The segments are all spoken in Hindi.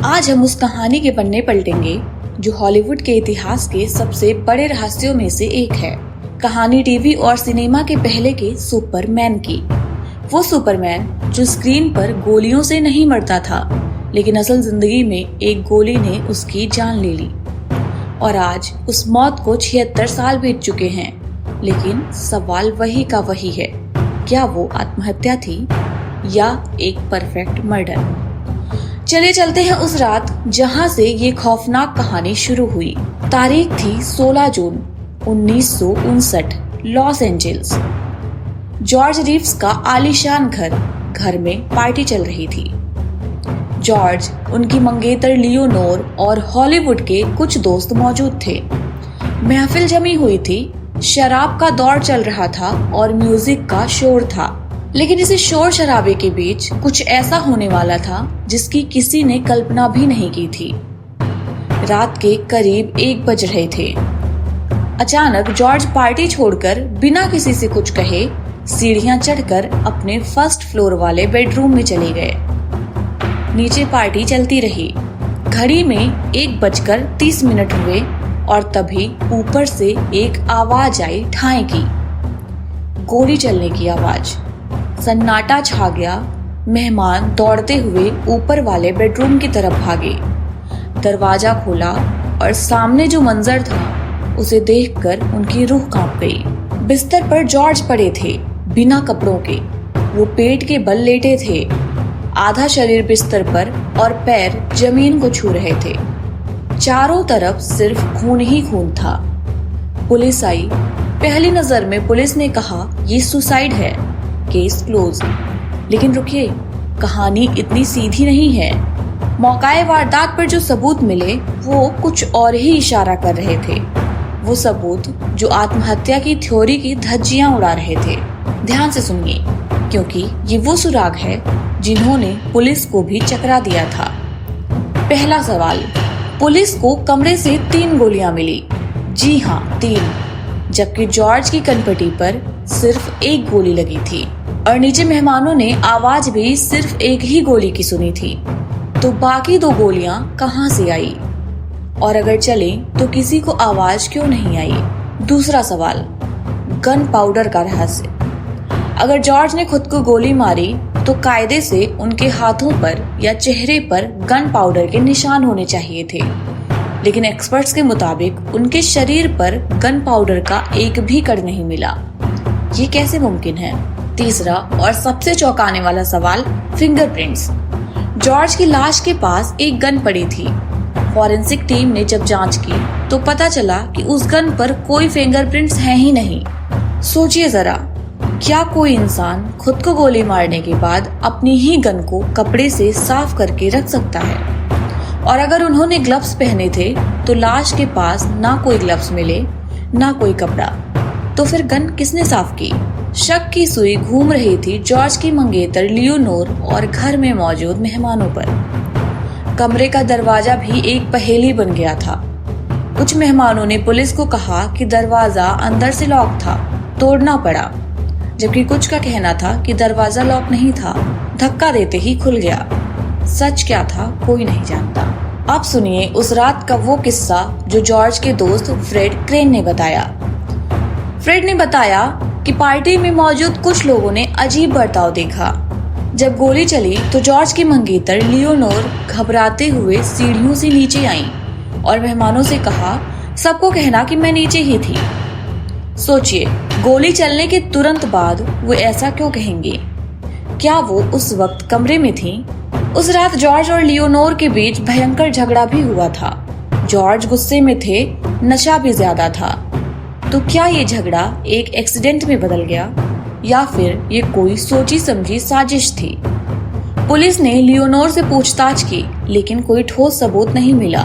आज हम उस कहानी के पन्ने पलटेंगे जो हॉलीवुड के इतिहास के सबसे बड़े रहस्यों में से एक है। कहानी टीवी और सिनेमा के पहले के सुपरमैन की। वो सुपरमैन जो स्क्रीन पर गोलियों से नहीं मरता था, लेकिन असल जिंदगी में एक गोली ने उसकी जान ले ली। और आज उस मौत को 76 साल बीत चुके हैं, लेकिन सवाल वही का वही है, क्या वो आत्महत्या थी या एक परफेक्ट मर्डर। चलिए चलते हैं उस रात जहां से ये खौफनाक कहानी शुरू हुई। तारीख थी 16 जून 1959, लॉस एंजल्स। जॉर्ज रीव्स का आलीशान घर में पार्टी चल रही थी। जॉर्ज, उनकी मंगेतर लियोनोर और हॉलीवुड के कुछ दोस्त मौजूद थे। महफिल जमी हुई थी, शराब का दौर चल रहा था और म्यूजिक का शोर था। लेकिन इस शोर शराबे के बीच कुछ ऐसा होने वाला था जिसकी किसी ने कल्पना भी नहीं की थी। रात के करीब 1 बज रहे थे। अचानक जॉर्ज पार्टी छोड़कर बिना किसी से कुछ कहे सीढ़ियां चढ़कर अपने फर्स्ट फ्लोर वाले बेडरूम में चले गए। नीचे पार्टी चलती रही। घड़ी में 1:30 हुए और तभी ऊपर से एक आवाज आई, ठाएं की। गोली चलने की आवाज। सन्नाटा छा गया। मेहमान दौड़ते हुए ऊपर वाले बेडरूम की तरफ भागे। दरवाजा खोला और सामने जो मंजर था उसे देखकर उनकी रूह कांप गई। बिस्तर पर जॉर्ज पड़े थे, बिना कपड़ों के। वो पेट के बल लेटे थे, आधा शरीर बिस्तर पर और पैर जमीन को छू रहे थे। चारों तरफ सिर्फ खून ही खून था। पुलिस आई। पहली नजर में पुलिस ने कहा ये सुसाइड है, केस क्लोज। लेकिन रुकिए, कहानी इतनी सीधी नहीं है। मौकाए वारदात पर जो सबूत मिले वो कुछ और ही इशारा कर रहे थे। वो सबूत जो आत्महत्या की थ्योरी की धज्जियां उड़ा रहे थे। ध्यान से सुनिए, क्योंकि ये वो सुराग है जिन्होंने पुलिस को भी चकरा दिया था। पहला सवाल, पुलिस को कमरे से 3 गोलियां मिली। जी हाँ, 3, जबकि जॉर्ज की कनपटी पर सिर्फ 1 गोली लगी थी और नीचे मेहमानों ने आवाज भी सिर्फ 1 ही गोली की सुनी थी। तो बाकी 2 गोलियां कहां से आई? और अगर चले तो किसी को आवाज क्यों नहीं आई? दूसरा सवाल, गन पाउडर का रहस्य। अगर जॉर्ज ने खुद को गोली मारी तो कायदे से उनके हाथों पर या चेहरे पर गन पाउडर के निशान होने चाहिए थे, लेकिन एक्सपर्ट्स के मुताबिक उनके शरीर पर गन पाउडर का एक भी कण नहीं मिला। ये कैसे मुमकिन है? तीसरा और सबसे चौंकाने वाला सवाल, फिंगरप्रिंट्स। जॉर्ज की लाश के पास एक गन पड़ी थी। फॉरेंसिक टीम ने जब जांच की तो पता चला कि उस गन पर कोई फिंगरप्रिंट्स हैं ही नहीं। सोचिए जरा, क्या कोई इंसान खुद को गोली मारने के बाद अपनी ही गन को कपड़े से साफ करके रख सकता है? और अगर उन्होंने ग्लव्स पहने थे तो लाश के पास ना कोई ग्लव्स मिले ना कोई कपड़ा, तो फिर गन किसने साफ की? शक की सुई घूम रही थी जॉर्ज की मंगेतर लियोनोर और घर में मौजूद मेहमानों पर। कमरे का दरवाजा भी एक पहेली बन गया था। कुछ मेहमानों ने पुलिस को कहा कि दरवाजा अंदर से लॉक था, तोड़ना पड़ा, जबकि कुछ का कहना था कि दरवाजा लॉक नहीं था, धक्का देते ही खुल गया। सच क्या था कोई नहीं जानता। अब सुनिए उस रात का वो किस्सा जो जॉर्ज के दोस्त फ्रेड क्रेन ने बताया। फ्रेड ने बताया कि पार्टी में मौजूद कुछ लोगों ने अजीब बर्ताव देखा। जब गोली चली तो जॉर्ज की मंगेतर लियोनोर घबराते हुए सीढ़ियों से नीचे आईं और मेहमानों से कहा, सबको कहना कि मैं नीचे ही थी। सोचिए, गोली चलने के तुरंत बाद वो ऐसा क्यों कहेंगे? क्या वो उस वक्त कमरे में थी? उस रात जॉर्ज और लियोनोर के बीच भयंकर झगड़ा भी हुआ था। जॉर्ज गुस्से में थे, नशा भी ज्यादा था। तो क्या ये झगड़ा एक एक्सीडेंट में बदल गया या फिर ये कोई सोची समझी साजिश थी? पुलिस ने लियोनोर से पूछताछ की, लेकिन कोई ठोस सबूत नहीं मिला।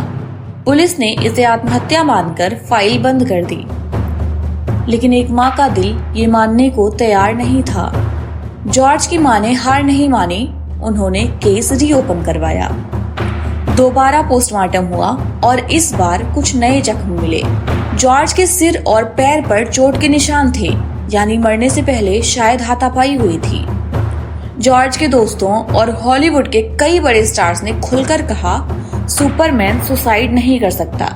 पुलिस ने इसे आत्महत्या मानकर फाइल बंद कर दी, लेकिन एक माँ का दिल ये मानने को तैयार नहीं था। जॉर्ज की माँ ने हार नहीं मानी। उन्होंने केस रीओपन करवाया। दोबारा पोस्टमार्टम हुआ और इस बार कुछ नए जख्म मिले। जॉर्ज के सिर और पैर पर चोट के निशान थे, यानी मरने से पहले शायद हाथापाई हुई थी। जॉर्ज के दोस्तों और हॉलीवुड के कई बड़े स्टार्स ने खुलकर कहा सुपरमैन सुसाइड नहीं कर सकता।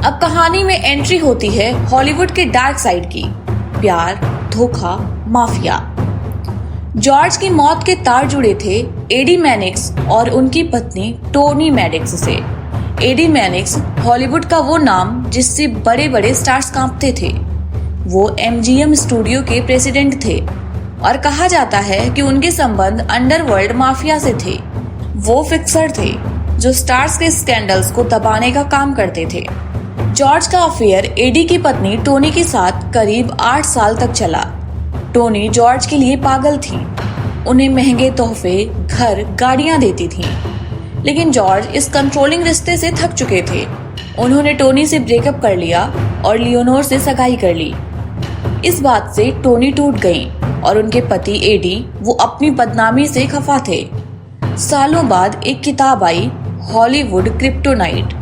अब कहानी में एंट्री होती है हॉलीवुड के डार्क साइड की, प्यार, धोखा, माफिया। जॉर्ज की मौत के तार जुड़े थे एडी मैनिक्स और उनकी पत्नी टोनी मैडिक्स से। एडी मैनिक्स हॉलीवुड का वो नाम जिससे बड़े बड़े स्टार्स कांपते थे। वो MGM स्टूडियो के प्रेसिडेंट थे और कहा जाता है कि उनके संबंध अंडरवर्ल्ड माफिया से थे। वो फिक्सर थे जो स्टार्स के स्कैंडल्स को दबाने का काम करते थे। जॉर्ज का अफेयर एडी की पत्नी टोनी के साथ करीब 8 साल तक चला। टोनी जॉर्ज के लिए पागल थी, उन्हें महंगे तोहफे, घर, गाड़ियां देती थी। लेकिन जॉर्ज इस कंट्रोलिंग रिश्ते से थक चुके थे। उन्होंने टोनी से ब्रेकअप कर लिया और लियोनोर से सगाई कर ली। इस बात से टोनी टूट गई और उनके पति एडी वो अपनी बदनामी से खफा थे। सालों बाद एक किताब आई, हॉलीवुड क्रिप्टोनाइट।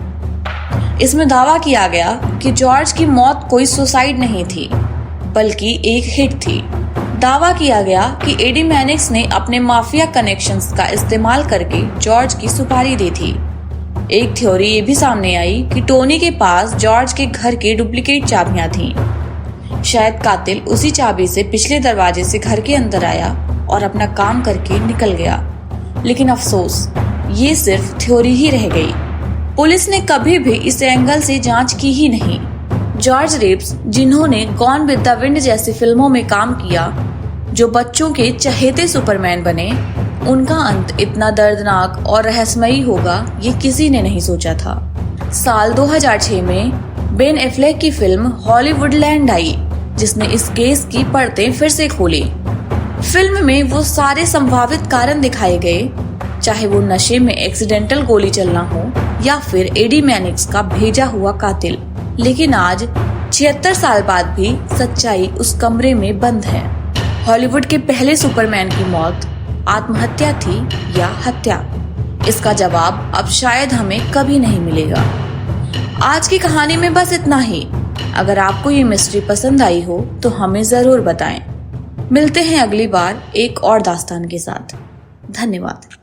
इसमें दावा किया गया कि जॉर्ज की मौत कोई सुसाइड नहीं थी, बल्कि एक हिट थी। दावा किया गया कि एडी मैनिक्स ने अपने माफिया कनेक्शंस का इस्तेमाल करके जॉर्ज की सुपारी दी थी। एक थ्योरी ये भी सामने आई कि टोनी के पास जॉर्ज के घर की डुप्लीकेट चाबियां थीं। शायद कातिल उसी चाबी से पिछले दरवाजे से घर के अंदर आया और अपना काम करके निकल गया। लेकिन अफसोस, ये सिर्फ थ्योरी ही रह गई। पुलिस ने कभी भी इस एंगल से जांच की ही नहीं। जॉर्ज रेप्स, जिन्होंने गॉन विद द विंड जैसी फिल्मों में काम किया, जो बच्चों के चहेते सुपरमैन बने, उनका अंत इतना दर्दनाक और रहस्यमयी होगा ये किसी ने नहीं सोचा था। साल 2006 में बेन एफ्लेक की फिल्म हॉलीवुडलैंड आई, जिसने इस केस की परतें फिर से खोली। फिल्म में वो सारे संभावित कारण दिखाए गए, चाहे वो नशे में एक्सीडेंटल गोली चलना हो या फिर एडी मैनिक्स का भेजा हुआ कातिल। लेकिन आज 76 साल बाद भी सच्चाई उस कमरे में बंद है। हॉलीवुड के पहले सुपरमैन की मौत आत्महत्या थी या हत्या? इसका जवाब अब शायद हमें कभी नहीं मिलेगा। आज की कहानी में बस इतना ही। अगर आपको ये मिस्ट्री पसंद आई हो तो हमें जरूर बताएं। मिलते हैं अगली बार एक और दास्तान के साथ। धन्यवाद।